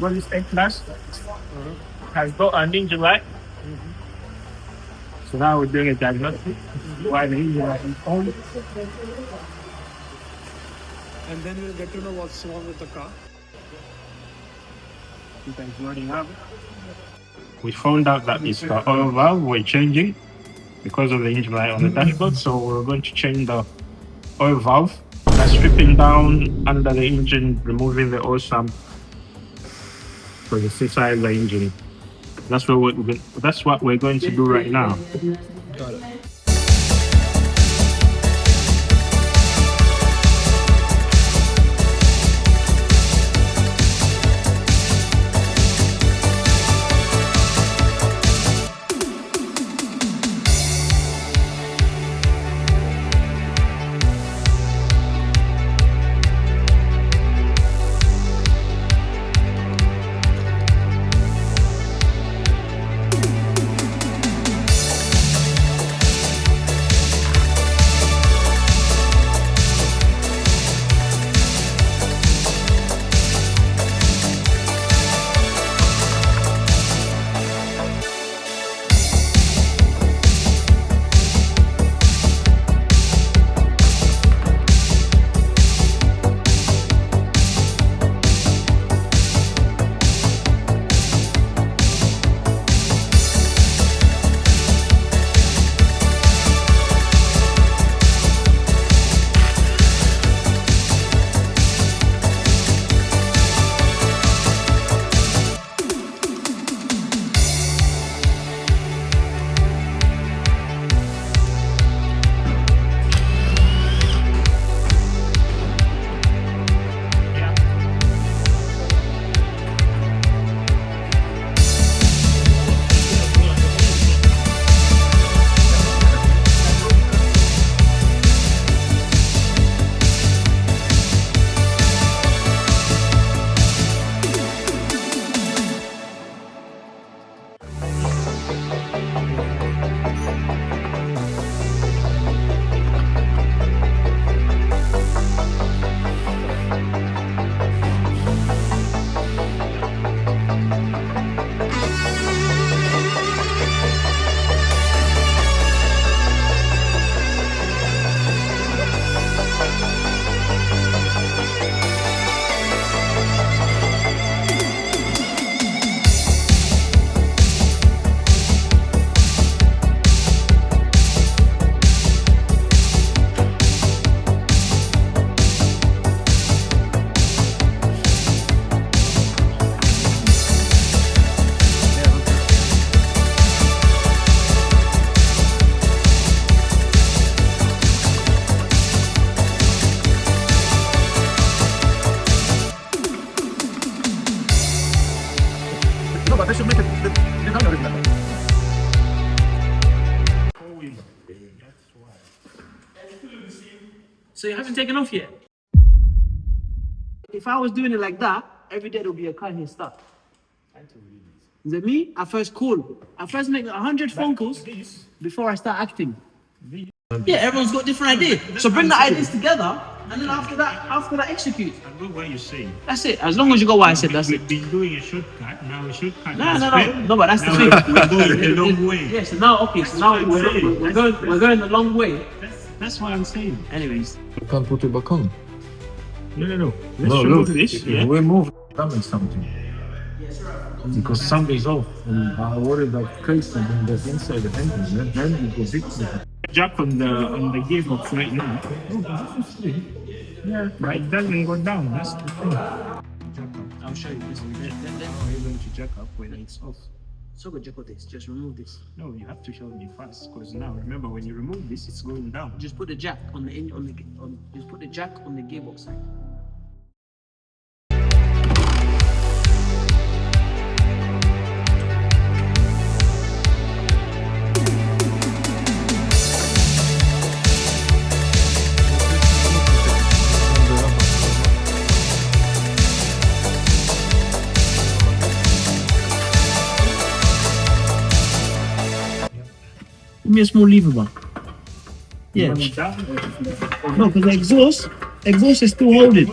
got this A-Class. Has got an engine light. So now we're doing a diagnostic. Why the engine light is on. And then we'll get to know what's wrong with the car. It's running up. We found out that it's the oil valve we're changing because of the engine light on the dashboard. So we're going to change the oil valve by stripping down under the engine, removing the oil sump for the inside of the engine. That's what we're going to do right now. Got it. So you haven't taken off yet? If I was doing it like that, every day there'll be a car here stuck. Is it me? I first call. I first make 100 phone calls before I start acting. Yeah, everyone's got different ideas. So bring the ideas together, and then after that, execute. I know what you're saying. That's it. As long as you got what I said, that's it. We've been doing a shortcut. Now a shortcut. No, but that's the thing. We're going the long way. Yes, so now we're going the long way. That's what I'm saying. Anyways. You can't put it back on. No. Let's remove this. Yeah. We move damage something. Because something's off. And I worry that case and that's inside the engine. Then it goes big. Jack on the gearbox right now. Yeah, but it doesn't go down. That's the thing. I'll show you this. How are you going to jack up when it's off? So go jack this. Just remove this. No, you have to show me first. Because now, remember, when you remove this, it's going down. Just put the jack on just put the jack on the gearbox side. Give me a small lever bar. Yeah. No, because the exhaust is still holding.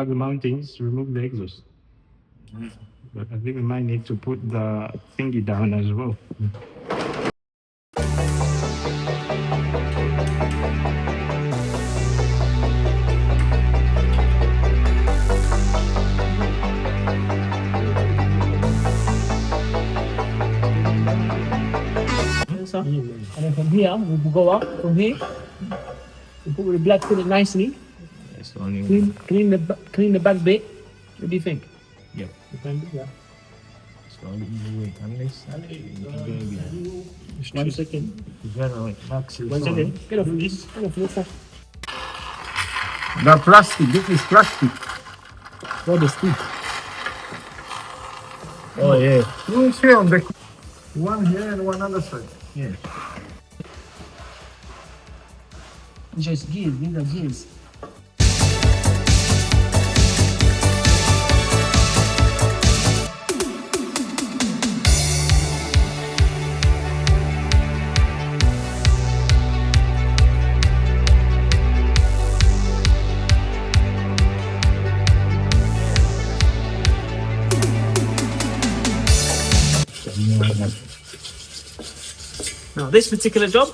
out the mountings, remove the exhaust. But I think we might need to put the thingy down as well. And then from here, we'll go up from here. We put the black fillet nicely. That's the only Clean the back bit. What do you think? Yeah. Yeah. It's the only easy way. Unless One second. Max is One second. Get off this. Get off this. The plastic, this is plastic. What is this? Oh yeah. You see on the one here and one other side. Yeah. Just gears. These are gears. Now, this particular job,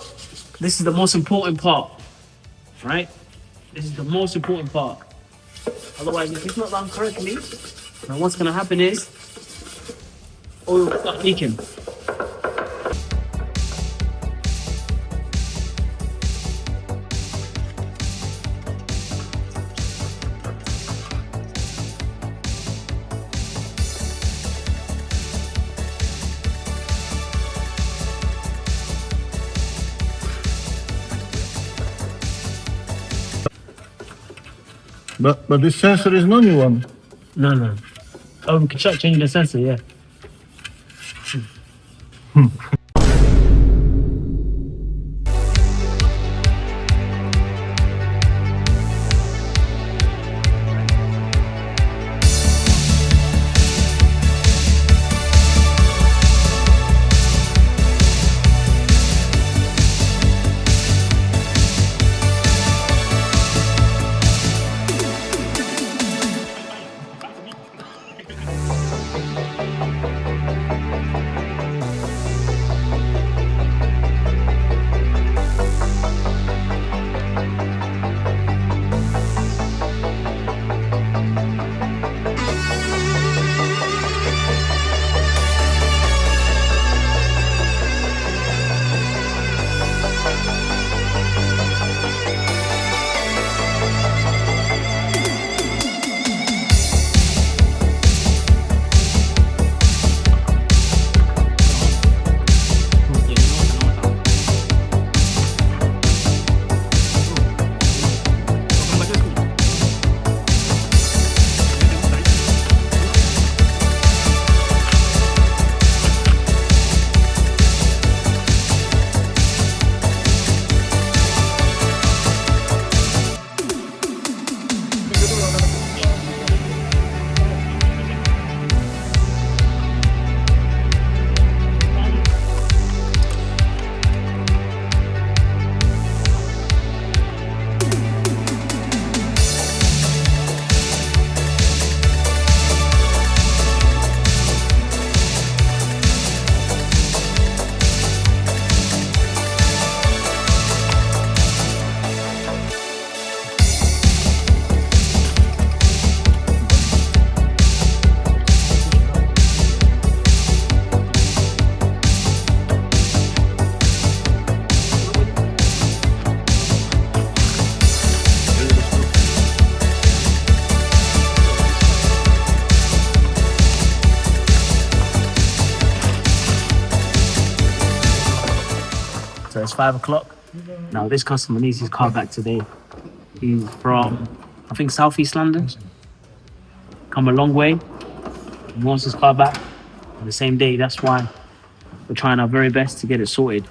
this is the most important part, right? This is the most important part. Otherwise, if it's not done correctly, then what's going to happen is oil will start leaking. But this sensor is no new one. No. Oh, we can start changing the sensor, yeah. So it's 5 o'clock. Now this customer needs his car back today. He's from, I think, Southeast London. Come a long way. He wants his car back on the same day. That's why we're trying our very best to get it sorted.